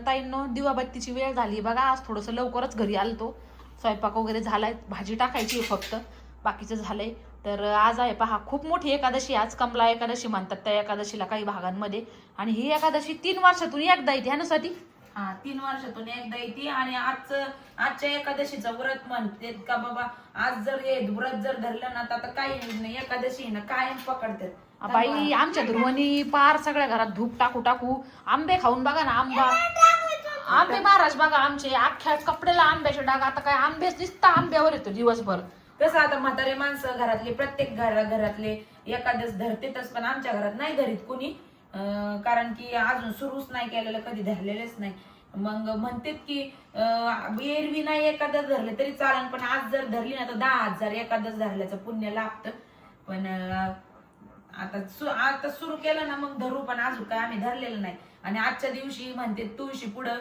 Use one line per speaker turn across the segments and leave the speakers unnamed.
ताईंनो दिवाबत्तीची वेळ झाली बघा. आज थोडंसं लवकरच घरी आलतो. स्वयंपाक वगैरे झालाय, भाजी टाकायची आहे फक्त, बाकीचं झालंय. तर आज आहे पहा खूप मोठी एकादशी. आज कमला एकादशी म्हणतात त्या एकादशीला काही भागांमध्ये. आणि ही एकादशी 3 वर्षातून एकदा येते ह्यानुसाठी.
हा 3 वर्षातून एकदा येते. आणि आजच्या एकादशीचं व्रत म्हणते का बाबा, आज जर हे व्रत जर धरलं ना तर आता काही नाही, एकादशी ना कायम पकडतात
बाई. आमच्या ध्रुवनी पार सगळ्या घरात धूप टाकू टाकू आंबे खाऊन बघा ना. आंबे महाराज बघा आमचे, अख्ख्या कपड्याला आंब्याचे डाग. आता काय आंबेच दिसता आंब्यावर येतो दिवसभर.
कसं आता म्हातारे माणसं घरातले, प्रत्येक घरातले एकादश धरतेच, पण आमच्या घरात नाही धरीत कुणी. कारण की अजून सुरूच नाही केलेलं, कधी धरलेलेच नाही. मग म्हणतात की एरवी नाही एकादश धरले तरी चालेल, पण आज जर धरली ना तर 10,000 एकादश धरल्याचं पुण्य लागतं. पण आता सुरू केलं ना मग धरू, पण अजून काय आम्ही धरलेलं नाही. आणि आजच्या दिवशी म्हणते तुळशी पुढं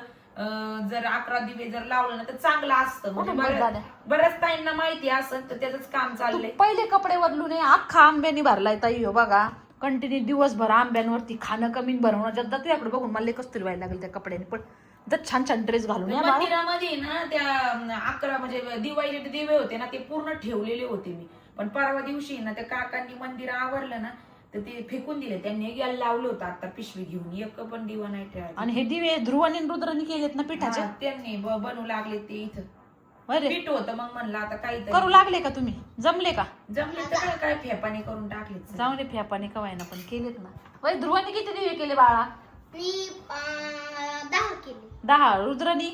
जर 11 दिवे जर लावलं ना तर चांगलं असतं. म्हणजे बऱ्याच ताईंना माहिती असत, तर त्याच काम चाललंय.
पहिले कपडे बदलू नये, अख्खा आंब्यानी भरलाय ताई हो बघा. कंटिन्यू दिवसभर आंब्यांवरती खाणं कमी भरवणं. जगदा तुझ्याकडे बघून मला एकच तरी व्हायला लागेल त्या कपड्याने. पण छान छान ड्रेस घालून
मंदिरामध्ये ना त्या 11 म्हणजे दिवाळीचे दिवे होते ना ते पूर्ण ठेवलेले होते मी. पण परवा दिवशी ना त्या काकांनी मंदिर आवरलं ना तर ते फेकून दिले. त्यांनी गेला लावलं होतं आता पिशवी घेऊन, एक पण दिवा नाही ठेवायचा.
आणि हे दिवे ध्रुवनी रुद्रनी केलेत ना पिठाचे,
त्यांनी बनवू लागले ते इथं. पीठ होतं, मग म्हणलं आता काही
करू लागले का तुम्ही? जमले का?
जमले तर काय फेपाने करून टाकले.
जाऊ दे फेपाने कवायना, पण केलेत ना. वय ध्रुवानी किती दिवे केले बाळा?
10 केले.
10. रुद्रनी?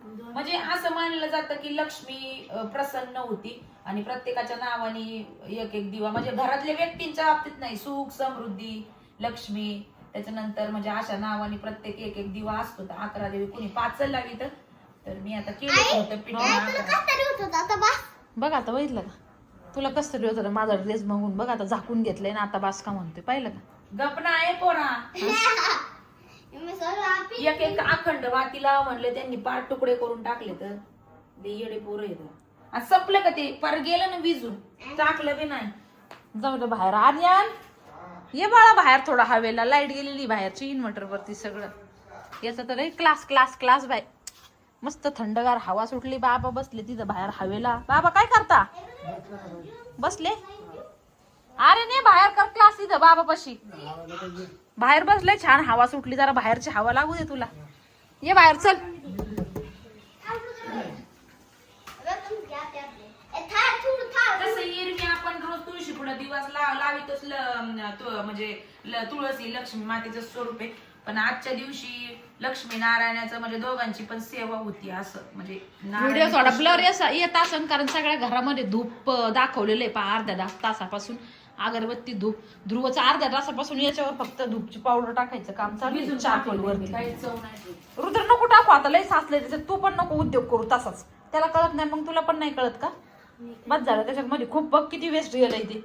म्हणजे असं मानलं जातं की लक्ष्मी प्रसन्न होती आणि प्रत्येकाच्या नावाने एक एक दिवा, म्हणजे घरातल्या व्यक्तींच्या बाबतीत नाही, सुख समृद्धी लक्ष्मी, त्याच्यानंतर म्हणजे अशा नावाने प्रत्येक एक एक दिवा असतो. तर 11 दिवे कोणी 5 लावित. तर मी आता केलं होतं पीठ.
बघ आता बघितलं का तुला कसं तरी होतं माझा ड्रेस बघून. बघ आता झाकून घेतलंय ना, आता बास का म्हणतोय, पाहिलं का?
गपना आहे पोरा. एक एक अखंड वातीला म्हणले त्यांनी 5 तुकडे करून टाकले. तर येडे पोरं येत. आणि संपलं का ते पर गेलं ना विजून, टाकलं बी नाही.
जाऊ दे बाहेर. आर्यन ये बाळा बाहेर थोडा हवेला. लाईट गेलेली बाहेरची इन्व्हर्टर वरती सगळं. याचं तर क्लास क्लास क्लास बाय. मस्त थंडगार हवा सुटली. बाबा बसले तिथं बाहेर हवेला. बाबा काय करता? बसले. अरे नाही बाहेर कर क्लास इथं बाबा पशी. बाहेर बसले, छान हवा सुटली, जरा बाहेरची हवा लागू दे तुला. ये बाहेर चल.
तसं एरवी आपण रोज तुळशी पुढे दिवस लावितोच, म्हणजे तुळशी लक्ष्मी मातेचं स्वरूप आहे. पण आजच्या दिवशी लक्ष्मी नारायणाचं म्हणजे दोघांची पण सेवा होती. असं म्हणजे
व्हिडिओ थोडा ब्लर येत असेल कारण सगळ्या घरामध्ये धूप दाखवलेलं आहे पहा. अर्ध्या तासापासून अगरबत्ती धूप. ध्रुवचं अर्ध्या तासापासून याच्यावर फक्त धूपची पावडर टाकायचं काम चालू आहे चारकोलवरती. रुद्र नको टाकू आता, लय साचले त्याच्यात. तू पण नको उद्योग करू तसाच. त्याला कळत नाही मग तुला पण नाही कळत का? बस झालं त्याच्यामध्ये खूप. बघ किती वेस्ट गेलं ते.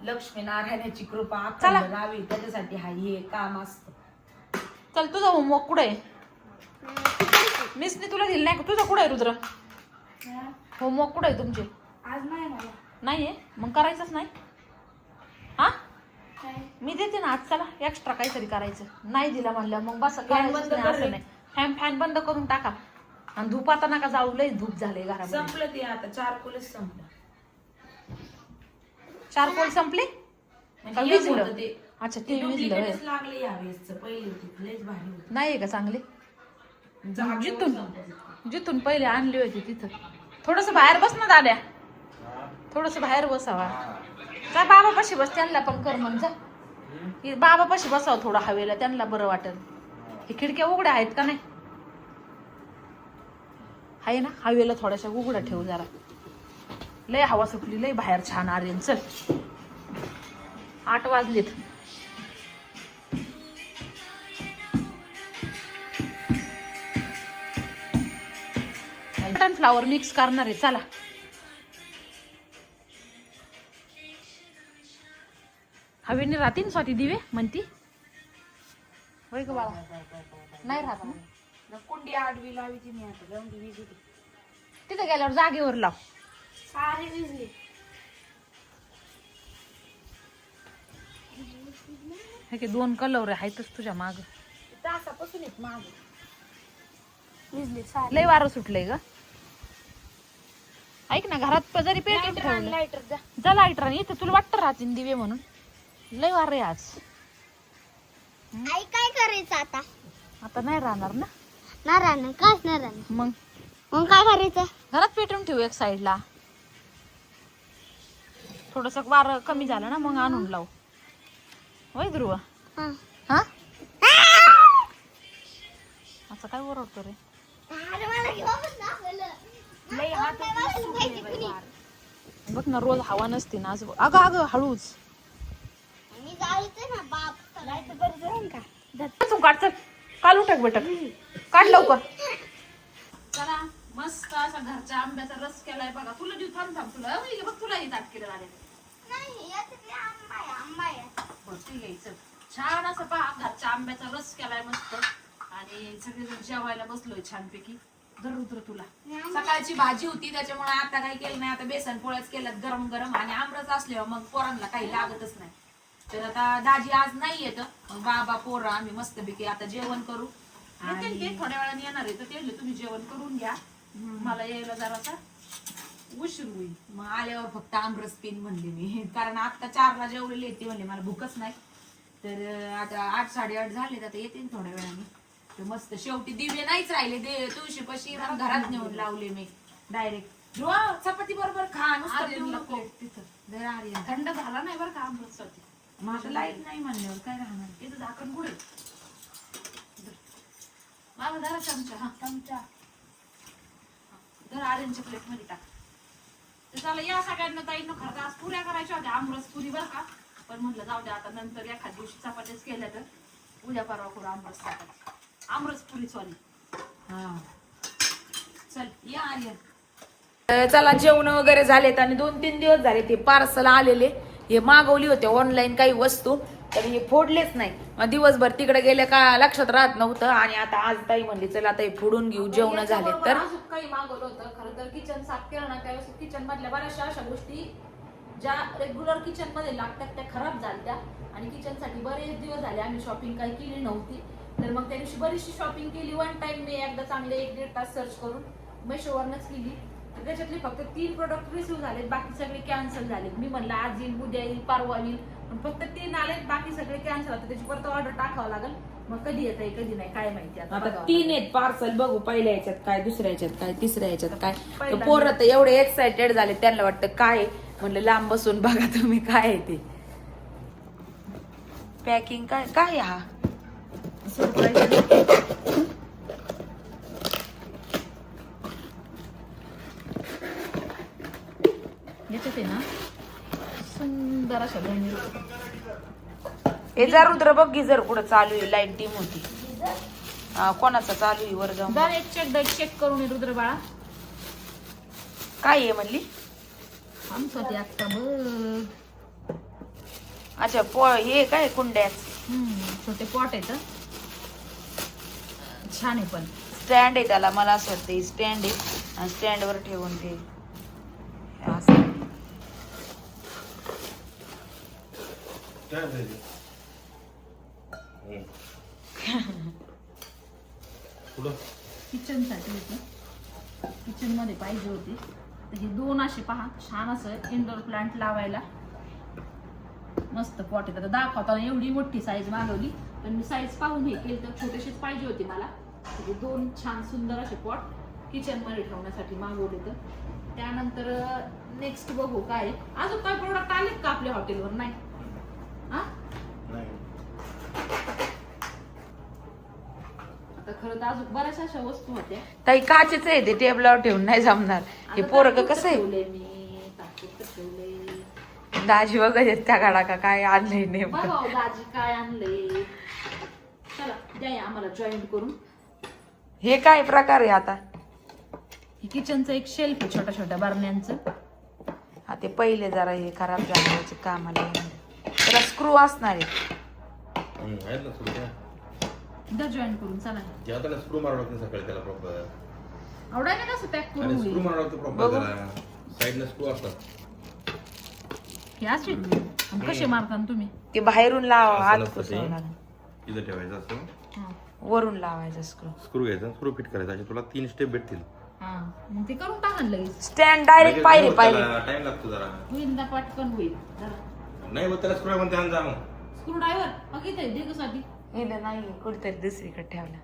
लक्ष्मी नारायणाची कृपा आपल्याला राहावी त्याच्यासाठी हा हे काम असतं.
चल तुझा होमवर्क कुठे आहे? मिसने तुला दिलं नाही का? तुझा कुठे आहे रुद्र? होमवर्क कुठे आहे तुमचे?
आज नाही मला.
नाहीये मग करायचंच नाही. हा मी देते ना आज. चला एक्स्ट्रा काहीतरी करायचं. नाही दिला म्हणलं मग बस फॅन बंद करून टाका. आणि धूप आता नका जाऊ, लय धूप झाले घरामध्ये.
संपलं ते आता. चारकोलच संपलं.
चारकोल संपले? अच्छा ते विजलं
लागले यावेळेस. पहिले लयच भारी होते.
नाहीये का चांगले? जिथून पहिले आणले होते तिथं. थोडस बाहेर बस ना दाद्या, थोडस बाहेर बसावा. काय बाबापाशी बस, त्यांना पण कर मग जा. बाबापाशी बसावं थोडं हवेला, त्यांना बरं वाटेल. हे खिडक्या उघड्या आहेत का नाही? आहे ना, हवेला थोड्याशा उघड्या ठेवू जरा. लय हवा सुटली, लय बाहेर छान. आर्यन चल, 8 वाजलेत. बटन फ्लावर मिक्स करणार आहे. चला हवेने राहतील स्वाती दिवे म्हणती. होय ग बाळा? नाही राहत ना.
कुंडी आडवी लावायची नाही आता. जाऊन वीज होती
तिथे गेल्यावर जागेवर लाव.
सारे विजले.
हे 2 कलर आहेतच तुझ्या माग.
तासापासून येत मागे.
विजली सारी.
लय वारं सुटलंय ग. ऐक ना, घरात जरी पेटून ठेवलं
लाईटर जा.
जा लाईटर इथं तुला वाटतं राहतील दिवे म्हणून. लय वार आहे आज.
आई काय करायचं आता?
आता नाही राहणार ना
नारायण काच नारायण.
मग.
मग काय करायचं?
घरात पेटून ठेवू एक साईडला. थोडस वार कमी झालं ना मग आणून लावू. होय ध्रुव.
हा.
हा असं काय ओरडतो रे.
अरे मला घेऊन दाखवलं.
लय हातात सुटले बाई वार.
बघ ना रोज हवा नसते ना आज. अगं अगं हळूच.
मी जायचं ना बाप. लाईट बरं जाऊन का?
तू काढ चल. काढून टाक बेटा. काढ लवकर. चला मस्त असा घरच्या आंब्याचा रस केलाय बघा. तुला देऊ थांब थांब तुला. बघ तुला ही ताट केलं झाले.
नाही याच्यातले आंबा आहे आंबा आहे.
बरं घ्यायचं. छान असं पहा घरच्या आंब्याचा रस केलाय मस्त. आणि सगळेजण जेवायला बसलोय छानपैकी. रुद्र तुला
सकाळची भाजी होती त्याच्यामुळे आता काही केलं नाही. आता बेसन पोळ्याच केल्यात गरम गरम आणि आमरस असल्यावर मग पोरांना काही लागतच नाही. तर आता दाजी आज नाही येत. मग बाबा पोरं आम्ही मस्तपैकी आता जेवण करू.
येतील ते थोड्या वेळाने येणार आहे तर ते म्हणले तुम्ही जेवण करून घ्या. मला यायला जरासा उशीर होईल.
मग आल्यावर फक्त आमरस पिन म्हणले मी. कारण आता 4ला जेवलेले येते म्हणले मला भूकच नाही. तर आता 8 8:30 झाले आता येते थोड्या वेळाने. तर मस्त शेवटी दिवे नाहीच राहिले. तुळशीपाशी घरात नेऊन लावले मी डायरेक्ट. चपाती बरोबर खा नुसतं पिऊ नको.
थंड झाला नाही बरं का आंबट साठी.
मग आता लाईट नाही म्हणल्यावर काय राहणार.
तिथं झाकण कुठे मला जरा चमचा. हा
चमचा.
जर आर्यनच्या प्लेट मध्ये टाक. तर चला या सगळ्यांना ताईंना खरं आज पुऱ्या करायच्या होत्या आमरस पुरी बरं का. पण म्हटलं जाऊ द्या आता नंतर एखाद दिवशी चपात्याच केल्या तर उद्या परवा करू आमरस चपाती. आमरस पुरी सॉरी.
हा
चल या आर्यन.
चला जेवण वगैरे झालेत आणि 2-3 दिवस झाले ते पार्सल आलेले. हे मागवली होते ऑनलाईन काही वस्तू तर हे फोडलेच नाही. मग दिवसभर तिकडे गेले का लक्षात राहत नव्हतं. आणि आता आज ताई म्हणली चला आता हे फोडून घेऊ जेवण झाले तर.
अजून काही मागवलं होतं खरं तर किचन साफ केलं ना त्यावेळेस किचन मधल्या बऱ्याचशा अशा गोष्टी ज्या रेग्युलर किचन मध्ये लागतात त्या खराब झाल्या. आणि किचन साठी बरेच दिवस झाले आम्ही शॉपिंग काही केली नव्हती. तर मग त्या दिवशी बरीचशी शॉपिंग केली. वन टाइम मी एकदा चांगले 1-1.5 तास सर्च करून मेशोवरनच केली. तर त्याच्यातले फक्त 3 प्रोडक्ट रिसिव्ह झालेत. बाकी सगळे कॅन्सल झालेत. मी म्हणलं आज येईल उद्या येईल परवा येईल पण फक्त 3 आलेत. बाकी सगळे कॅन्सल होते. त्याची परत ऑर्डर टाकावं लागेल. मग कधी येत आहे कधी नाही काय माहिती.
आता
आता
3 आहेत पार्सल. बघू पहिल्या याच्यात काय दुसऱ्या याच्यात काय तिसऱ्या याच्यात काय. तर पोरं तर एवढे एक्साइटेड झाले त्यांना वाटतं काय. म्हणलं लांब बसून बघा तुम्ही काय आहे ते पॅकिंग. काय काय हा
याच्यात आहे ना सुंदर अशा बहिणी.
हे जर रुद्र बघ गिझर कुठं चालू आहे. लाईट डिम होती. कोणाचा चालू आहे वर जाऊन.
जरा एक चेक करून ये रुद्र बाळा.
काय आहे म्हणली.
आमचं ते आत्ता बघ.
अच्छा हे काय कुंड्याच
छोटे पॉट आहेत. छान आहे पण
स्टँड आहे त्याला. मला असं वाटतं स्टँड आहे आणि स्टँडवर ठेवून ते असं.
किचन साठी होती. किचन मध्ये पाहिजे होती तर हे 2 असे पहा छान असं इंडोर प्लांट लावायला मस्त पॉट आहे. आता दाखवताना एवढी मोठी साईज मागवली पण मी साईज पाहून हे केली तर छोटेशीच पाहिजे होती मला. हे 2 छान सुंदर असे पॉट किचन मध्ये ठेवण्यासाठी मागवले. तर त्यानंतर नेक्स्ट बघू काय अजून काय प्रोडक्ट आलेत का आपल्या हॉटेलवर. नाही हा आता खरं तर अजून बऱ्याचशा अशा वस्तू होत्या.
ताई काचेच आहे ते टेबलावर ठेवून नाही जमणार. हे पोरग कसं आहे.
मी ताकीत ठेवले.
दाजी वगैरे त्या गाडा का काय आणलंय नेमकं.
बघा दाजी काय आणले. चला द्या आम्हाला जॉईंट करून.
हे काय प्रकार आहे आता.
किचनचं एक शेल्फ आहे छोट्या छोट्या बरण्यांचं.
हा ते पहिले जरा हे खराब झाले कामाला येणार. त्याला स्क्रू असणार आहे.
द्या जॉईंट करून चला.
त्याला स्क्रू मारावं लागतं सकाळी त्याला प्रॉपर.
आवडायला कसं पॅक
आणि
करून
स्क्रू
होईल.
मारावं लागतं प्रॉपर त्याला. साईडला स्क्रू असतात.
हे असे कसे मारता तुम्ही.
ते बाहेरून लावा
असं
आत
नसतं ते.
पुसवावं लागेल.
तिथं ठेवायचं असतं.
वरून लावायचा स्क्रू.
स्क्रू घ्यायचा स्क्रू फिट करायचा असे तुला 3 स्टेप भेटतील.
हा मग ते करून टाका ना लगेच.
स्टँड डायरेक्ट पायरी पायरी.
टाइम लागतो जरा.
होईल ना पटकन होईल जरा.
नाही मग त्याला स्क्रू म्हणते आणजा मग.
स्क्रू ड्रायव्हर बघितलंय दे साठी.
इथं नाही कुठेतरी दुसरीकडे ठेवला.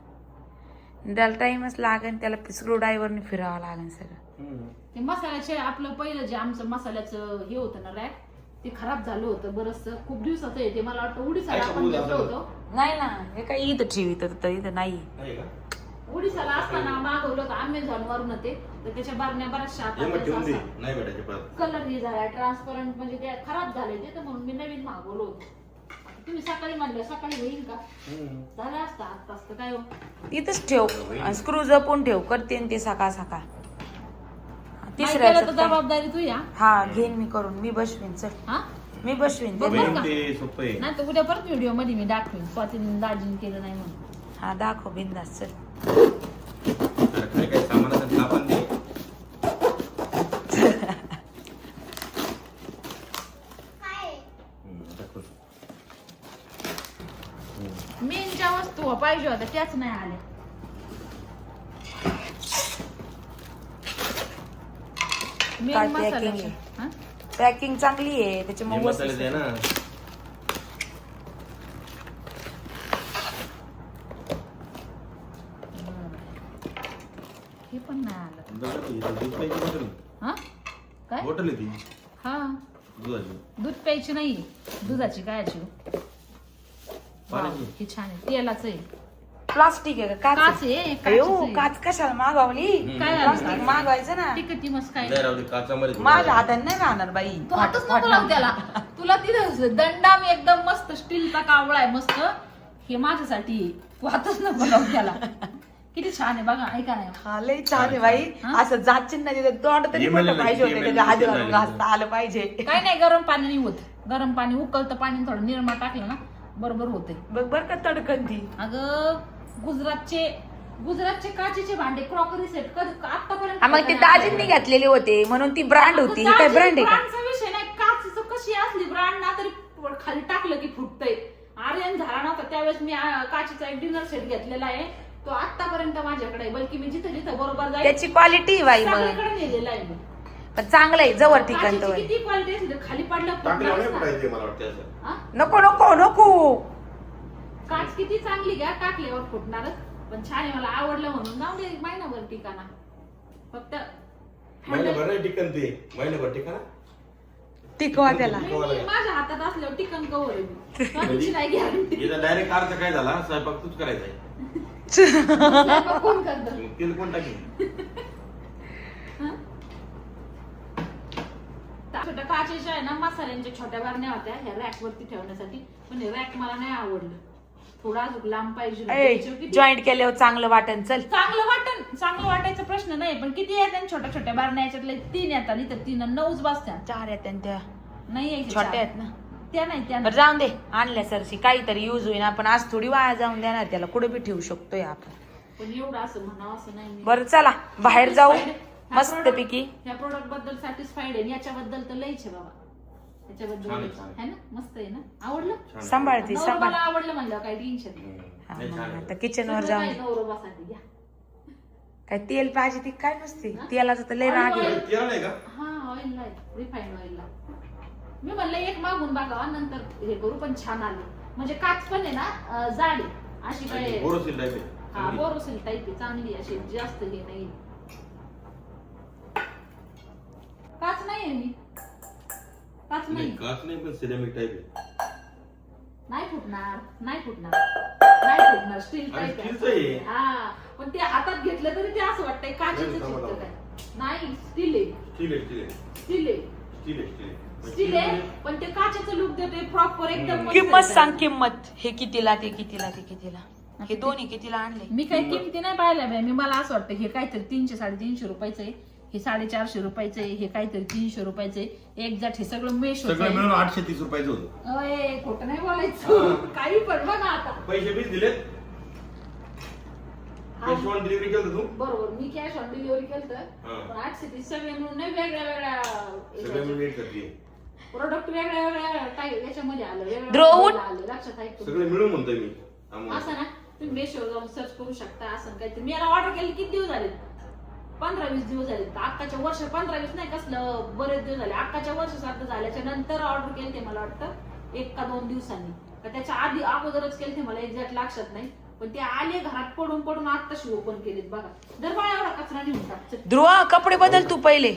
त्याला टाइमच लागेल त्याला स्क्रू ड्रायव्हरने फिरावं लागेल सगळं.
ते मसाल्याचे आपलं पहिलं जे आमचं मसाल्याचं हे होतं ना रॅक ते खराब झालं होतं बरंच खूप दिवसाचं आहे ते. मला वाटतं उडीसाला आपण घेतलं होतं.
नाही ना हे काही इथं ठेवित तर इथं नाही.
नाही का?
उडीसाला असताना मागवलं होतं अमेझॉन वरून ते तर त्याच्या बारण्या बऱ्याचशा
हे मग ठेवून दे.
आता
नाही भेटायचे परत.
कलर हे झाला ट्रान्सपरंट म्हणजे ते खराब झाले ते तर म्हणून मी नवीन मागवलं होतं. तुम्ही सकाळी म्हणलं सकाळी होईल का झालं असतं आता असतं काय हो.
इथंच ठेव स्क्रू जपून ठेव करते ते सकाळ सकाळ.
नाही केलं तर जबाबदारी तू या.
हा घेईन मी करून मी बसवीन चल.
हा
मी बसवीन
बघ
ते.
बरं का?
ते सोपं आहे.
नाही तर उद्या परत व्हिडिओ मध्ये मी दाखवीन स्वातीने दाजीने केलं नाही म्हणून.
हा दाखव बिंदास चल.
अरे काय काय सामान असेल तर आपण दे.
काय
दाखव.
मेन ज्या वस्तू पाहिजे होत्या त्याच नाही आल्या. मेन
काय
मसाल्याच्या.
packing
हा?
पॅकिंग चांगली आहे
हे
त्याच्यामुळे
मसाले दे ना.
हे पण नाही आलं.
दूध प्यायची बॉटल.
हा काय
बॉटल आहे ती
हा
दुधाची.
दूध प्यायची नाही दुधाची कायची.
पाण्याची.
हे छान आहे तेलाचं आहे.
प्लास्टिक आहे का
काच
काच
आहे
अयो
काचेचं आहे.
काच कशाला मागवली.
काय आलं?
प्लास्टिक मागवायचं ना.
टिकती मस्त काय
नाही राहू दे काचामध्ये.
माझ्या हाताने नाही राहणार बाई.
तू हातच नको लावू त्याला. तुला तिथं दंडाम एकदम मस्त स्टीलचा कावळा आहे मस्त. हे माझ्यासाठी आहे. तू हातच नको लावू त्याला. किती छान आहे बघा ऐका नाही.
हा लय छान आहे बाई. असं जाचीन नाही तिथं तोंड तरी मोठं पाहिजे होते त्याच्या हात घालून घासता आलं पाहिजे.
काय नाही गरम पाणी नाही होत. गरम पाणी उकळतं पाणी थोडं निरमा टाकलं ना बरोबर होते.
बघ बर का तडकन ती.
अगं गुजरातचे काचेचे भांडे क्रॉकरी सेट आतापर्यंत.
मग ते दाजींनी घेतलेले होते म्हणून ती ब्रँड होती. ही काय ब्रँड आहे का?
ब्रँडचा विषय नाही. काचेचं कशी असली ब्रँड ना तरी खाली टाकलं की फुटतंय. आर्यन झाला नव्हता त्यावेळेस मी काचेचा एक डिनर सेट घेतलेला आहे. तो आतापर्यंत माझ्याकडे आहे. बल्कि मी जिथं जिथं बरोबर जाईल
त्याची क्वालिटी बाई मग
सगळीकडे नेलेला आहे मी.
पण चांगलं आहे जवळ ठिकाण
काचेची
तर.
किती क्वालिटी असली तर खाली पडलं
टाकल्यावर नाही
फुटणारच ना.
पडायचे मला वाटतं असं.
हा?
नको नको नको.
काच किती चांगली घ्या टाकल्यावर फुटणारच. पण छान आहे मला आवडलं म्हणून जाऊ दे महिनाभर ठिकाणा. फक्त
महिनाभर नाही टिकन ते. महिनाभर टिका ना.
टिकवा त्याला.
मी माझ्या हातात असल्यावर टिकन कवर आहे मी. स्वातीची नाही गॅरंटी.
याचा डायरेक्ट अर्थ काय झाला स्वयंपाक तूच करायचा आहे.
कोण करतं?
मग तेल कोण टाकेल.
छोट्या काचेच्या आहे ना मसाल्यांच्या छोट्या बारण्या होत्या ह्या रॅक वरती ठेवण्यासाठी. पण हे रॅक मला नाही आवडलं. थोडा अजून लांब पाहिजे होतं. किती-
जॉईंट केल्यावर चांगलं वाटन चल.
चांगलं वाटायचा प्रश्न नाही पण किती येतात छोट्या छोट्या बारण्या याच्यातले 3 येतात इथं 3 9 बसत्या.
4 आहेत आणि त्या
नाही यायच्या
छोट्या
चार.
आहेत ना.
त्या नाही त्या
बरं
नाही.
जाऊन दे आणल्या सरशी काहीतरी युज होईन. आपण आज थोडी वाया जाऊन देणार त्याला कुठे बी ठेवू शकतोय आपण.
पण एवढं असं म्हणावं असं नाही मी.
बरं चला बाहेर जाऊ
Satisfied.
मस्त
ह्या
पैकी.
ह्या प्रोडक्ट बद्दल सॅटिस्फाईड आहे. याच्याबद्दल तर लईच आहे बाबा. याच्याबद्दल
छान आहे,
लईच.
छान आहे.
है ना मस्त आहे ना आवडलं.
छान.
सांभाळती
नवरा
सांभाळ.
मला आवडलं म्हणलं काही टेन्शन नाही.
हा,
नाही,
मग
छान आहे.
आता किचन वर जाऊन
नवरोबासाठी घ्या.
काय तेल पाहिजे ती काय नसते तेलाचं तर लय राग आहे.
तेल नाही का?
हा ऑइल ला रिफाईंड ऑइलला. मी म्हणलं एक मागून बघावा नंतर हे करू पण छान आले. म्हणजे काच पण आहे ना जाडी अशी काय.
बोरोसिल टाईप आहे.
हा बोरोसिल टाईप आहे चांगली अशी जास्त हे नाही. काच नाही आहे मी. काच
नाही
नाही.
काच नाही पण सिरेमिक टाईप आहे.
नाही फुटणार नाही फुटणार स्टील
अरे,
टाईप
स्टीलचं आहे.
हा पण ते हातात घेतलं तरी ते असं वाटतंय काचेचं चित्र काय. नाही स्टील आहे.
स्टील आहे, स्टील आहे.
स्टील आहे.
स्टील आहे, स्टील आहे.
स्टील आहे पण ते काचेचं लुक देते प्रॉपर एकदम मस्त
किंमत
आहे.
सांग किंमत. हे कितीला ते कितीला ते कितीला. हे दोन्ही कितीला आणले.
मी काही किमती नाही पाहिल्या बाई. मी मला असं वाटतं हे काहीतरी 300 350 रुपयाचं आहे. हे 450 रुपयाचं आहे. हे काहीतरी 300 रुपयाचं आहे. एक्झॅक्ट हे सगळं मेश होत
सगळं मिळून 830 रुपयाचं होतं.
अय खोटं नाही बोलायचं. काही पण बघा आता.
पैसे बीच दिलेत. कॅश ऑन डिलिव्हरी केलं तू.
बरोबर मी कॅश ऑन डिलिव्हरी केलं
हा.
पण 830 सगळे मिळून नाही वेगळ्या
सगळं मिळून
वेगळ्या
एक करते.
प्रोडक्ट वेगळ्या टाईप याच्यामध्ये आलं
द्रोण?
आलं लक्षात आहे का?
सगळं मिळून म्हणतोय मी.
असं ना तुम्ही मेशोवर जाऊन सर्च करू शकता असं काहीतरी. मी याला ऑर्डर केली किती दिवस झाले, 15-20 दिवस झाले. अक्काच्या वर्ष 15-20 नाही कसलं बरेच दिवस झाले. अक्काच्या वर्ष सारखं झाल्याच्या नंतर ऑर्डर केली ते मला वाटतं 1 का 2 दिवसांनी. तर त्याच्या आधी अगोदरच केले ते मला एक्झॅक्ट लक्षात नाही. पण ते आले घरात पडून पडून आत्ताशी ओपन केलेत बघा. जर मला एवढा कचरा नेऊन टाक.
ध्रुव कपडे बदल तू पहिले.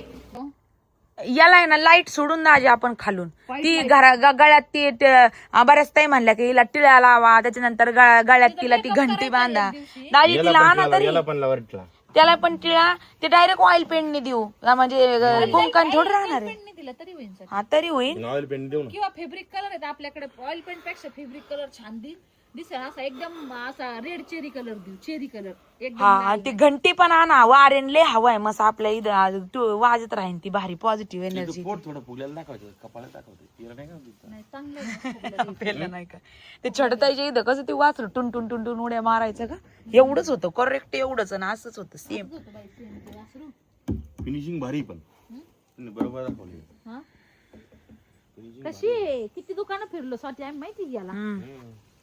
याला आहे ना लाईट सोडून दाजे आपण खालून ती गळ्यात ती बऱ्याच ताई म्हणल्या की हिला टिळ्या लावा, त्याच्यानंतर गळ्यात तिला ती घंटी बांधा. दाजी तिला आणा तरी त्याला पण टिळा ते डायरेक्ट ऑइल पेंटने देऊ म्हणजे कुंकण थोडं राहणार आहे.
दिला तरी होईल सर.
हा तरी होईल.
ऑइल पेंट देऊ ना.
किंवा फेब्रिक कलर आहेत आपल्याकडे. ऑइल पेंट पेक्षा फेब्रिक कलर छान दिसेल असा एकदम असा रेड चेरी कलर देऊ. चेरी कलर एकदम.
हा ती घंटी पण आणा. वारेन लय हवाय मस्त आपल्या इथं वाजत राहीन ती भारी पॉझिटिव्ह एनर्जी.
पोट थोडं फुगल्याला दाखवायचं, कपाळात दाखवते. तिला नाही का दिसत?
नाही चांगलं आहे.
पेलं नाही का ते छोटताईच्या इथं कसं ते वाचलं टुन टुन टुन टुन उड्या मारायचं का एवढंच होतं करेक्ट. एवढंच आणि असंच होतं सेम.
फिनिशिंग भारी पण बरोबर दाखवली.
हा? कशी आहे? किती दुकानं फिरलो स्वाती आम्ही माहिती घ्यायला.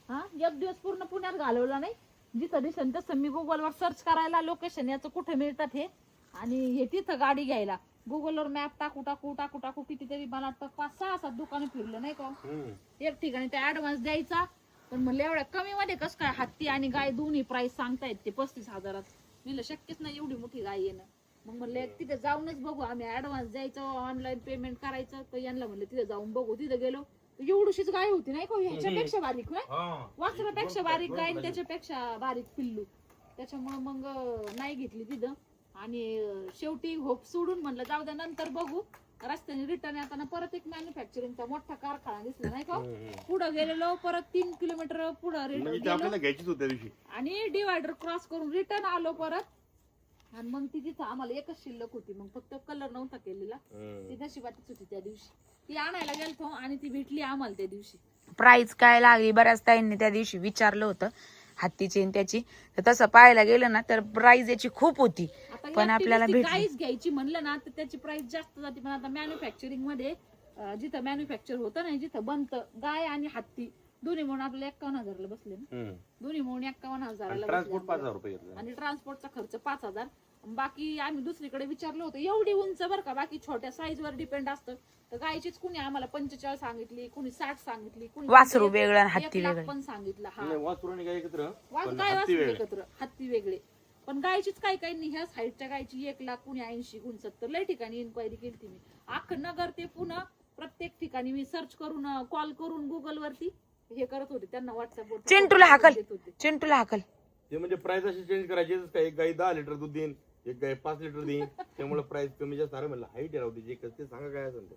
हा, एक दिवस पूर्ण पुण्यात घालवला नाही. जिथं दिसन तसं मी गुगलवर सर्च करायला लोकेशन याचं कुठे मिळतात हे, आणि हे तिथं गाडी घ्यायला गुगलवर मॅप टाकू टाकू टाकू टाकू कितीतरी मला वाटतं 5-6-7 दुकानं फिरलो नाही का. एक ठिकाणी ते ऍडव्हान्स द्यायचा, पण म्हणलं एवढ्या कमी मध्ये कसं काय हत्ती आणि गाय दोन्ही प्राइस सांगतायत ते 35,000. म्हणलं शक्यच नाही एवढी मोठी गाय येणं. मग म्हणलं तिथे जाऊनच बघू. आम्ही ऍडव्हान्स द्यायचं, ऑनलाईन पेमेंट करायचं. तर यांना म्हणलं तिथे जाऊन बघू. तिथे गेलो एवढीशीच गाय होती नाही का, ह्याच्यापेक्षा बारीक नाही, वासरापेक्षा बारीक गाय आणि त्याच्यापेक्षा बारीक पिल्लू. त्याच्यामुळे मग नाही घेतली तिथं. आणि शेवटी होप सोडून म्हणलं जाऊ द्या नंतर बघू. रस्त्याने रिटर्न येताना परत एक मॅन्युफॅक्चरिंगचा मोठा कारखाना दिसला नाही का. पुढं गेलेलो परत 3 किलोमीटर पुढं रिटर्न आणि डिवायडर क्रॉस करून रिटर्न आलो परत. आणि मग ती तिथं आम्हाला एकच शिल्लक होती. मग फक्त कलर नव्हता केलेला. ती नशिबातच होती त्या दिवशी. ती आणायला गेलतो आणि ती भेटली आम्हाला त्या दिवशी.
प्राइस काय लागली बऱ्याच ताईंनी त्या दिवशी विचारलं होतं हत्तीची त्याची. तर तसं पाहायला गेलं ना तर प्राइस याची खूप होती, पण आपल्याला
गाईच घ्यायची म्हणलं ना तर त्याची प्राइस जास्त जाते. पण आता मॅन्युफॅक्चरिंग मध्ये जिथं मॅन्युफॅक्चर होतं ना, जिथं बनतं गाय आणि हत्ती दोन्ही म्हणून आपल्याला 51,000ला बसले ना. दोन्ही म्हणून 51,000 आणि ट्रान्सपोर्टचा खर्च 5,000. बाकी आम्ही दुसरीकडे विचारलं होतं एवढी उंच बरं का. बाकी छोट्या साईज वर डिपेंड असतं. तर गायचीच कुणी आम्हाला 45 सांगितली, कुणी 60 सांगितली, कुणी
वासरू वेगळं हत्ती
1,00,000
वेगळं
पण सांगितलं. हा,
गाय एकत्र
गाय वासरू एकत्र, हत्ती वेगळे. पण गायचीच काही काही ह्या साईडच्या गायची 1,00,000, कुणी 80, कुणी 70. लय ठिकाणी इन्क्वायरी केली मी. अख्खं नगर ते पुन्हा प्रत्येक ठिकाणी मी सर्च करून कॉल करून गुगल वरती हे करत होते. त्यांना व्हॉट्सअपवर
चिंटूला हाकल
ते म्हणजे प्राइस अशी चेंज करायची. एक गाय 10 लिटर दूध देईन, एक गाय 5 लिटर देईन. त्यामुळे प्राइस कमी जास्त. अरे म्हणलं हाईट राहू दे, ते सांगा काय असेल ते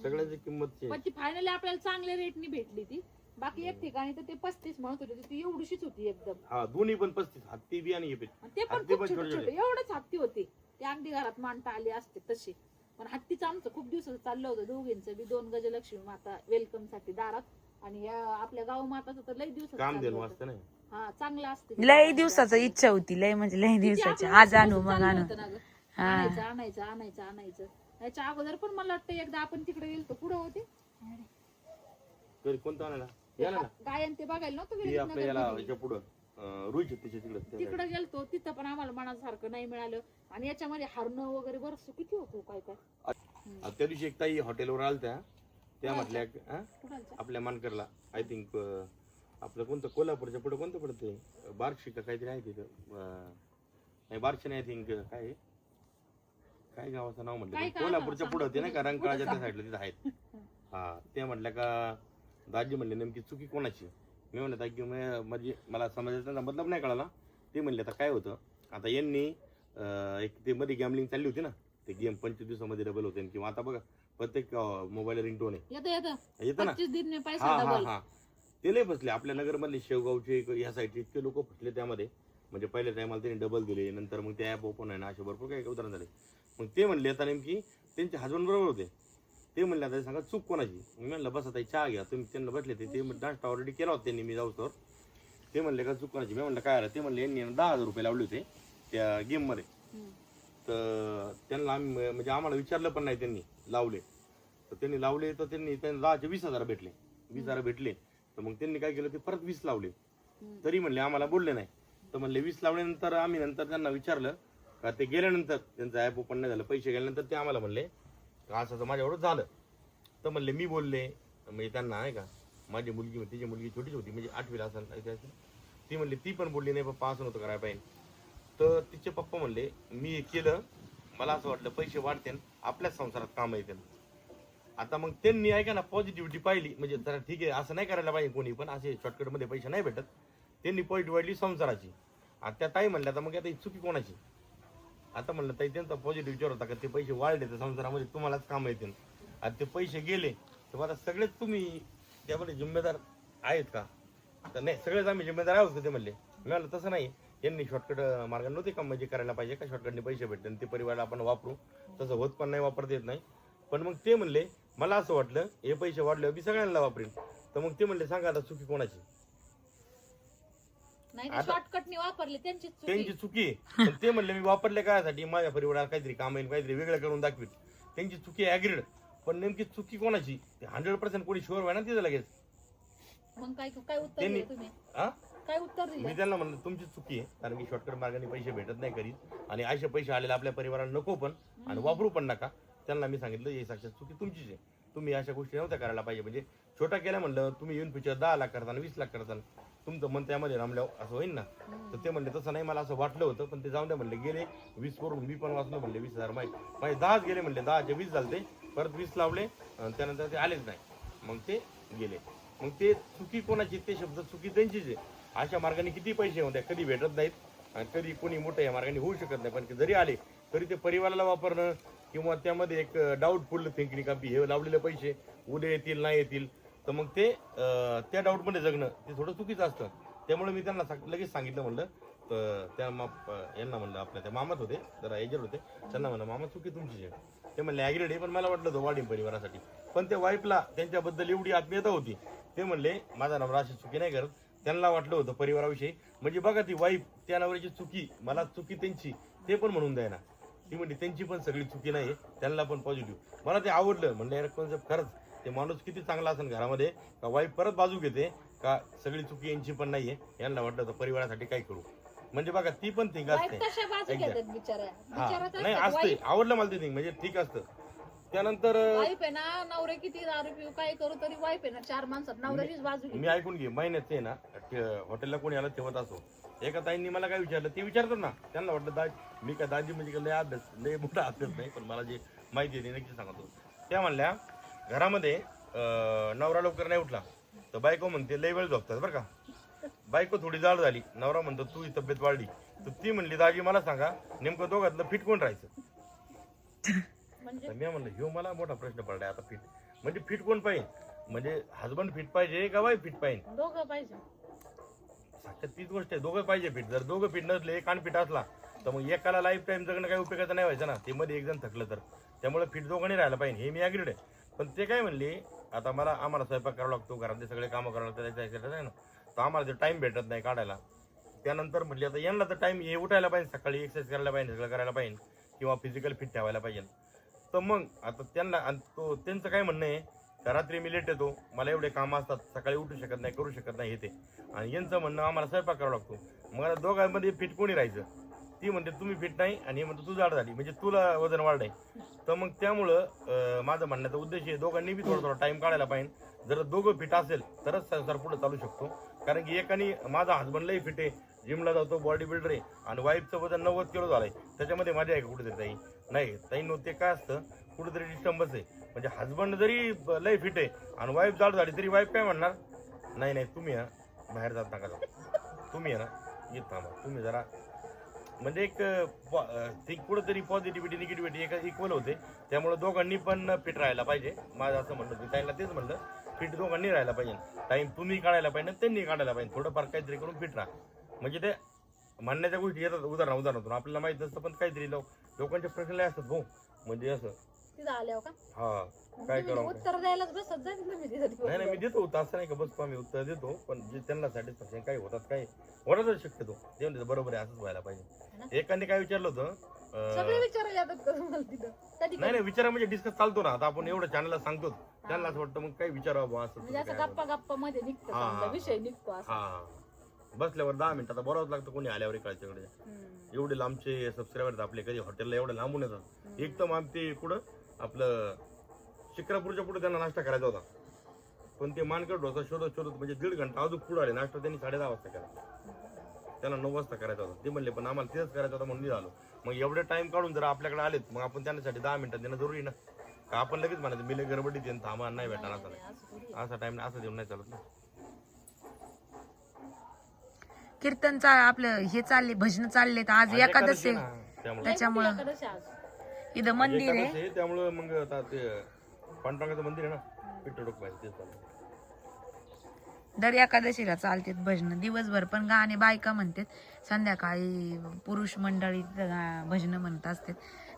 सगळ्याची किंमत.
पण ती फायनली आपल्याला चांगल्या रेटनी भेटली ती. बाकी एक ठिकाणी तर ते 35 म्हणत होते. ती एवढीशीच होती एकदम.
हा, दोन्ही पण 35. हत्ती बी आणि
ते पण खूप छोटे छोटे एवढेच हत्ती होते. ते अगदी घरात मांडता आले असते तसे. पण हत्तीचं आमचं खूप दिवसाचं चाललं होतं. दोघींचं बी 2 गजलक्ष्मी माता वेलकम साठी दारात. आणि आपल्या गाव माताचं तर लय दिवसाचं
काम देणं वाजतं नाही.
हा, चांगलं असते.
लय दिवसाची इच्छा होती, लय म्हणजे लय दिवसाची. आज आणू मग आणू.
आणायचं आणायचं आणायचं आणायचं. याच्या अगोदर पण मला वाटतं एकदा आपण तिकडे गेलो. कुठं होते
कोणता आणायला
गायन ते बघायला नव्हतं तिकडे गेलतो. तिथं पण आम्हाला मनासारखं नाही मिळालं. आणि याच्यामध्ये हरणं वगैरे बरंच किती होतो काय काय.
त्या दिवशी एक ताई हॉटेलवर आलत्या. त्या म्हटल्या आपल्या मानकरला आय थिंक आपलं कोणतं कोल्हापूरच्या पुढे कोणतं पडते बार्शी का काहीतरी आहे तिथं. नाही बार्शी नाही, आय थिंक काय गावाचं नाव म्हटलं कोल्हापूरच्या पुढे होते नाही का, रंकाळाच्या त्या साईडला तिथं आहेत. हा, ते म्हटल्या का दाजी म्हणले नेमकी चुकी कोणाची. मी म्हणत की म्हणजे मला समजायचा मतलब नाही कळाला. ते म्हणले आता काय होतं, आता यांनी एक ते मध्ये गॅमलिंग चालली होती ना, ते गेम 25 दिवसामध्ये डबल होते किंवा आता बघा प्रत्येक मोबाईल रिंगटोन येतं ना. हा, ते लय फसले. आपल्या नगर मधले शेवगावचे या साईडचे इतके लोक फसले त्यामध्ये. म्हणजे पहिल्या टायमाला त्यांनी डबल दिले, नंतर मग ते ऍप ओपन आहे ना, असे भरपूर काही उदाहरण झाले. मग ते म्हणले आता नेमकी त्यांचे हजबंड बरोबर होते. ते म्हणले आता सांगा चूक कोणाची. मी म्हणलं बस आता चहा घ्या तुम्ही. त्यांना बसले ते नाश्ता ऑलरेडी केला होता त्यांनी, मी जाऊस तर. ते म्हणले का चूक कोणाची. मी म्हणलं काय आलं. ते म्हणले यांनी 10,000 रुपये लावले होते त्या गेम मध्ये. तर त्यांना आम्ही म्हणजे आम्हाला विचारलं पण नाही त्यांनी लावले. तर त्यांनी लावले तर त्यांना 10चे 20,000 भेटले. 20,000 भेटले. तर मग त्यांनी काय केलं ते परत 20 लावले. तरी म्हणले आम्हाला बोलले नाही. तर म्हणले 20 लावल्यानंतर आम्ही नंतर त्यांना विचारलं का ते गेल्यानंतर त्यांचं ॲप ओपन नाही झालं, पैसे गेल्यानंतर ते आम्हाला म्हणले का असं माझ्यावर झालं. तर म्हणले मी बोलले म्हणजे त्यांना आहे का माझी मुलगी, तिची मुलगी छोटीच होती म्हणजे 8वीला असेल, ती म्हणली ती पण बोलली नाही पप्पा असं नव्हतं करायला पाहिजे. तर तिचे पप्पा म्हणले मी केलं, मला असं वाटलं पैसे वाढते आपल्याच संसारात काम येते. आता मग त्यांनी ऐका ना पॉझिटिव्हिटी पाहिली, म्हणजे जरा ठीक आहे असं नाही करायला पाहिजे कोणी पण, असे शॉर्टकटमध्ये पैसे नाही भेटत. त्यांनी पॉझिटिव्ह वाढली संसाराची. आता त्या ताई म्हणल्या तर मग आता ही चुकी कोणाची? आता म्हणलं ताई त्यांचा पॉझिटिव्ह विचार होता का ते पैसे वाढले तर संसारामध्ये तुम्हालाच काम येतील. आता ते पैसे गेले तर आता सगळेच तुम्ही त्यामध्ये जिम्मेदार आहेत का? तर नाही, सगळेच आम्ही जिम्मेदार आहोत का? ते म्हणले. मिळालं तसं नाही, यांनी शॉर्टकट मार्ग नव्हते का म्हणजे करायला पाहिजे का शॉर्टकटने पैसे भेटते आणि ते परिवाराला आपण वापरू, तसं होत पण नाही, वापरता येत नाही. पण मग ते म्हणले मला असं वाटलं हे पैसे वाढले मी सगळ्यांना वापरेन. तर मग ते म्हणले सांगा आता चुकी कोणाची?
शॉर्टकटने वापरले
त्यांची चुकी आहे. पण ते म्हणले मी वापरले कायसाठी? माझ्या परिवाराला काहीतरी काम येईल, काहीतरी वेगळं करून दाखवीत. त्यांची चुकी ऍग्रीड, पण नेमकी चुकी कोणाची 100% कोणी शुअर व्हाय ना तिथं लगेच.
मग काय उत्तर दिलं तुम्ही? काय उत्तर दिलं?
मी त्यांना म्हणलं तुमची चुकी आहे, कारण की शॉर्टकट मार्गाने पैसे भेटत नाही कधीच, आणि असे पैसे आलेले आपल्या परिवाराला नको पण आणि वापरू पण नका. त्यांना मी सांगितलं हे साक्षात चुकी तुमचीच आहे, तुम्ही अशा गोष्टी नव्हत्या करायला पाहिजे. म्हणजे छोटा केला म्हणलं तुम्ही येऊन फ्युचर 10 लाख करताना 20 लाख करताना तुमचं मन त्यामध्ये रमल्यावर असं होईल ना. तर ते म्हणले तसं नाही, मला असं वाटलं होतं पण ते जाऊन द्या म्हणले. गेले 20 वरून मी पण वाचलो म्हणले 20,000 माझे 10च गेले म्हणले, 10चे 20 झाले, परत 20 लावले त्यानंतर ते आलेच नाही, मग ते गेले. मग ते चुकी कोणाची? ते शब्द चुकी त्यांचीच आहे. अशा मार्गाने किती पैसे होत्या कधी भेटत नाहीत आणि कधी कोणी मोठं या मार्गाने होऊ शकत नाही. पण जरी आले तरी ते परिवाराला वापरणं किंवा त्यामध्ये एक डाऊटफुल थिंकिंग का हे लावलेले पैसे उद्या येतील नाही येतील, तर मग ते त्या डाऊटमध्ये जगणं ते थोडं चुकीचं असतं. त्यामुळे मी त्यांना लगेच सांगितलं म्हणलं, तर त्या यांना म्हणलं आपल्या त्या मामात होते जरा एजर होते, त्यांना म्हणलं मामा चुकी तुमची आहे. ते म्हणले ॲग्रेड आहे, पण मला वाटलं होतं वाढीव परिवारासाठी. पण त्या वाईफला त्यांच्याबद्दल एवढी आत्मीयता होती, ते म्हणले माझा नवरा अशी चुकी नाही करत. त्यांना वाटलं होतं परिवाराविषयी, म्हणजे बघा ती वाईफ त्या नवऱ्याची चुकी, मला चुकी त्यांची ते पण म्हणून द्यायना. ती म्हणजे त्यांची पण सगळी चुकी नाही, त्यांना पण पॉझिटिव्ह. मला ते आवडलं. म्हणलं यार कॉन्सेप्ट खरंच ते माणूस किती चांगला असेल घरामध्ये का वाईफ परत बाजू घेते का सगळी चुकी यांची पण नाहीये. यांना वाटलं होतं परिवारासाठी काय करू. म्हणजे बघा ती पण थिंक असते. नाही असते, आवडलं मला ते थिंक, म्हणजे ठीक असतं. त्यानंतर
वाईफ आहे ना, नवरे किती दारू पिऊ काय करू तरी वाईफ आहे ना 4 माणसात नवऱ्याचीच बाजू.
मी ऐकून घे, महिन्यात आहे ना हॉटेलला कोणी आलं ठेवत असो. एका ताईंनी मला काय विचारलं, ते विचारतात ना, त्यांना वाटलं मी काय दाजी म्हणजे लय अभ्यास लय मोठा अभ्यास नाही, पण मला जे माहिती आहे नक्की सांगतो. त्या म्हणल्या घरामध्ये नवरा लवकर नाही उठला तर बायको म्हणते लय वेळ झोपतात बरं का. बायको थोडी जाड झाली, नवरा म्हणतो तू ही तब्येत वाढली, तर ती म्हणली दाजी मला सांगा नेमकं दोघातलं फिट कोण राहायचं. मी म्हणलं ह्यो मला मोठा प्रश्न पडलाय आता. फिट म्हणजे फिट कोण पाहिजे? म्हणजे हजबंड फिट पाहिजे का वाईफ फिट पाहिजे?
दोघं पाहिजे.
साक्षात तीच गोष्ट आहे, दोघं पाहिजे फिट. जर दोघं फिट नसले, एक फिट असला तर मग एकाला लाईफ टाईम जगणं काही उपयोगाचं नाही व्हायचं ना, ते मध्ये एक जण थकलं तर. त्यामुळे फिट दोघांनी राहायला पाहिजे, हे मी ॲग्रीड आहे. पण ते काय म्हणले आता आम्हाला स्वयंपाक करावा लागतो, घरातले सगळे कामं करावं लागतात, त्याच्या ना, तर आम्हाला ते टाइम भेटत नाही काढायला. त्यानंतर म्हटले आता यांना तर टाइम हे उठायला पाहिजे, सकाळी एक्सरसाइज करायला पाहिजे, सगळं करायला पाहिजे किंवा फिजिकल फिट ठेवायला पाहिजे. तर मग आता त्यांना त्यांचं काय म्हणणं आहे का रात्री मी लेट येतो, मला एवढे कामं असतात, सकाळी उठू शकत नाही, करू शकत नाही हे ते. आणि यांचं म्हणणं आम्हाला स्वयंपाक करावा लागतो. मग दोघांमध्ये फिट कोणी राहायचं? ती म्हणते तुम्ही फिट नाही आणि हे म्हणतो तू जाड झाली म्हणजे तुला वजन वाढलंय. तर मग त्यामुळं माझं म्हणण्याचा उद्देश आहे दोघांनी बी थोडा टाइम काढायला पाहिजे. जर दोघं फिट असेल तरच संसार पुढे चालू शकतो. कारण की एकाने माझा हजबंडलाही फिट आहे, जिमला जातो, बॉडी बिल्डर आहे, आणि वाईफचं वजन 90 किलो झालंय, त्याच्यामध्ये माझ्या आहे का कुठेतरी ताई? नाही ताई नव्हते. काय असतं कुठेतरी डिस्टर्बन्स आहे. म्हणजे हजबंड जरी लय फिट आहे आणि वाईफ जाड झाली तरी वाईफ काय म्हणणार, नाही नाही तुम्ही बाहेर जात नका जाऊ, तुम्ही ना येत थांबा, तुम्ही जरा. म्हणजे एक कुठेतरी पॉझिटिव्हिटी निगेटिव्हिटी एका इक्वल होते. त्यामुळे दोघांनी पण फिट राहायला पाहिजे, माझं असं म्हणणं होतं. त्यांना तेच म्हणलं फिट दोघांनी राहायला पाहिजे, टाइम तुम्ही काढायला पाहिजे, त्यांनी काढायला पाहिजे, थोडंफार काहीतरी करून फिट राहा. म्हणजे ते म्हणण्याच्या गोष्टी येतात उदाहरणातून आपल्याला माहित असतं, पण काहीतरी लोकांचे प्रश्न असतात भाऊ, म्हणजे असं हा काय करावं
उत्तर द्यायलाच बसत जा.
नाही नाही मी देतो, असं नाही का बसतो आम्ही उत्तर देतो, पण जे त्यांना सॅटिस्फॅक्शन काय होतात काय होणारच शक्यतो ते म्हणते बरोबर आहे असंच व्हायला पाहिजे. एकाने काय विचारलं होतं नाही नाही विचारा म्हणजे डिस्कस चालतो ना. आता आपण एवढं चॅनलला सांगतो त्यांना असं वाटतं मग काय विचारावं असं
गप्पा गप्पा मध्ये निघतो विषय निघतो.
हा बसल्यावर 10 मिनिटात बोलावंच लागतं कोणी आल्यावर इकडच्याकडे. एवढे लांबचे सबस्क्रायबर आपले कधी हॉटेलला एवढं लांबून येतात. एक तर मग ते कुठं आपलं शिक्रापूरच्या पुढे त्यांना नाश्ता करायचा होता, पण ते मानकर डोसा शोधत म्हणजे 1.5 घंटा अजून पुढे आले. नाश्ता त्यांनी 10:30 वाजता केला, त्यांना 9 वाजता करायचा होता. ते म्हणले पण आम्हाला तेच करायचं होता म्हणून झालो. मग एवढे टाइम काढून जर आपल्याकडे आलेत मग आपण त्यांच्यासाठी 10 मिनिटात देणं जरुरी ना. का आपण लगेच म्हणायचं मी लय गडबडीत येईन थांबा नाही भेटणार, असं नाही. असा टाइम असं देऊन नाही चालत ना.
कीर्तनचा आपलं हे चालले, भजन चालले तर आज एकादशी
ना, त्यामुळे
त्याच्यामुळं
एकादशी आज.
इथं मंदिर आहे.
एकादशी आहे, त्यामुळं मग आता ते पांडुरंगाचं मंदिर आहे ना, पिठोडक पाहिजे तेच चालू.
दर एकादशीला चालतात भजन दिवसभर, पण गाणे बायका म्हणतात, संध्याकाळी पुरुष मंडळी भजन म्हणत असतात.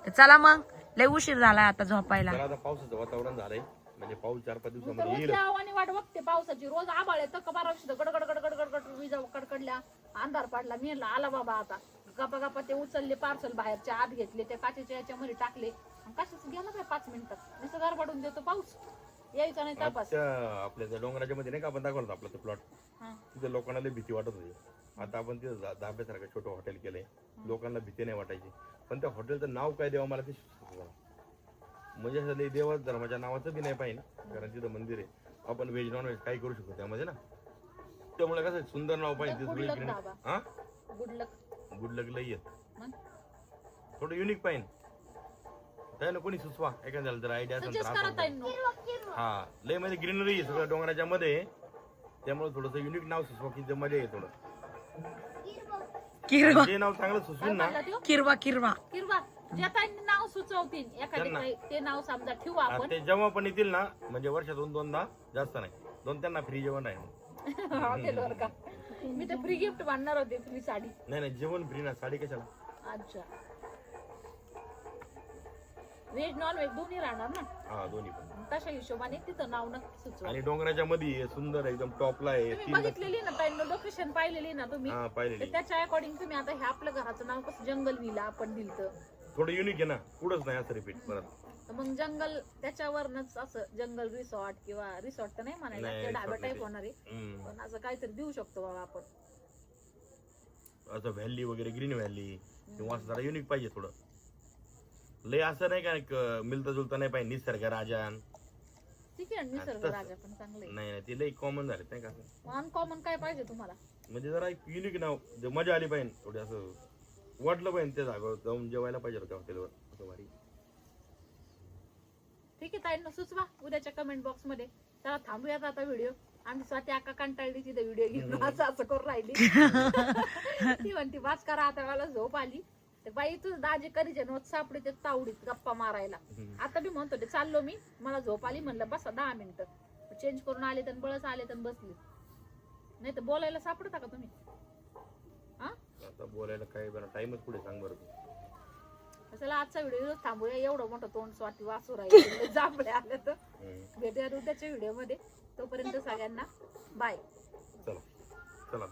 तर चला मग, लय उशीर झाला आता झोपायला.
तर आता पावसाचं वातावरण झालंय, म्हणजे पाऊस 4-5 दिवसामध्ये येईल.
आणि वाट बघते पावसाची. रोज आभाळ येतं का 12 वर्ष गडगड गडगड गडगड विजा कडकडल्या, अंधार पडला. मी म्हणलं आला बाबा आता. गप्पा गप्पा ते उचलले पार्सल, बाहेरच्या आत घेतले, त्या काचेच्या याच्यामध्ये टाकले. कशाच गेला काय 5 मिनिटात नुसतं गारबाडून देतो पाऊस, यायचा नाही तपास.
आपल्या त्या डोंगराच्या मध्ये नाही का आपण दाखवलं आपलं ते प्लॉट, तिथे लोकांना लय भीती वाटत होती. आता आपण तिथं धाब्यासारखं छोटं हॉटेल केलंय, लोकांना भीती नाही वाटायची. पण त्या हॉटेलचं नाव काय देवा मला ते म्हणजे असं लय देवा धर्माच्या नावाचं बी नाही पाहिजे, कारण तिथं मंदिर आहे. आपण व्हेज नॉन व्हेज काही करू शकतो त्यामध्ये ना, त्यामुळे कसं सुंदर नाव पाहिजे. हा गुड लक लई येत, थोडं युनिक पाहिजे. त्याला कोणी सुचवा एखाद्याला जर आयडिया असेल तर. हा लय म्हणजे ग्रीनरी आहे सगळं डोंगराच्या मध्ये, त्यामुळे थोडस युनिक नाव सुचवा की मजा येईल. थोडं
किरवा,
जे नाव चांगलं सुचवीन ना,
किरवा किरवा
किरवा ज्या ताईंनी नाव सुचवतील एखादी ते नाव समजा ठेवू आपण.
ते जेव्हा पण येतील ना, म्हणजे वर्षातून 2दा, जास्त नाही 2, त्यांना फ्री जेवण आहे
हॉटेलवर का. मी तर फ्री गिफ्ट मानणार होते, फ्री साडी.
नाही जेवण फ्री ना, साडी कशाला.
अच्छा, व्हेज नॉन व्हेज दोन्ही राहणार ना.
हा दोन्ही पण.
तशा हिशोबाने तिथं नाव नक्की सुचवा.
आणि डोंगराच्या मध्ये सुंदर एकदम टॉपला आहे.
तुम्ही बघितलेली ना ताईंनी लोकेशन पाहिलेली ना तुम्ही,
हा पाहिलेली.
तर त्याच्या अकॉर्डिंग तुम्ही आता हे आपलं घराचं नाव कसं जंगल विला आपण दिलतं,
थोडं युनिक आहे ना, पुढंच नाही असं रिपीट परत.
तर मग जंगल त्याच्यावरच असं जंगल रिसॉर्ट किंवा रिसॉर्ट तर नाही म्हणायला, ते ढाबा टाईप होणार आहे, पण असं काहीतरी देऊ शकतो बाबा आपण.
असं व्हॅली वगैरे, ग्रीन व्हॅली किंवा असं जरा युनिक पाहिजे थोडं. लय असं नाही का मिळता जुलता नाही पाहिजे. निसर्ग राजान
ठीक आहे, निसर्ग राजा पण चांगलं
नाही ते लय कॉमन झाले नाही का.
अनकॉमन काय पाहिजे तुम्हाला,
म्हणजे जरा एक युनिक नाव, मजा आली पाहिजे, थोडी असं वाटलं पाहिजे त्या जागेवर जाऊन जेवायला पाहिजे होत्या हॉटेलवर असं भारी.
ठीक आहे ताईंना सुचवा उद्याच्या कमेंट बॉक्स मध्ये. चला थांबूयात आता व्हिडिओ. आमची स्वतः आका कंटाळली तिथे व्हिडिओ घेऊन असं करून राहिली. ती म्हणती वाच करा आता, मला झोप आली. तर बाई तू दाजी करीचे नोट सापडी ते तावडीत गप्पा मारायला. आता मी म्हणतो ते चाललो मी, मला झोप आली, म्हणलं बसा 10 मिनिटं. चेंज करून आले तर बळच आले तर बसले, नाही तर बोलायला सापडता का तुम्ही.
आता बोलायला काय बरं टाइमच पुढे सांग बरं तू.
चला आजचा व्हिडिओ थांबूया. एवढं मोठं तोंड स्वाती वासू राहिले जांभळे आले तर. भेटूया उद्याच्या व्हिडिओ मध्ये. तोपर्यंत सगळ्यांना बाय.
चला चला.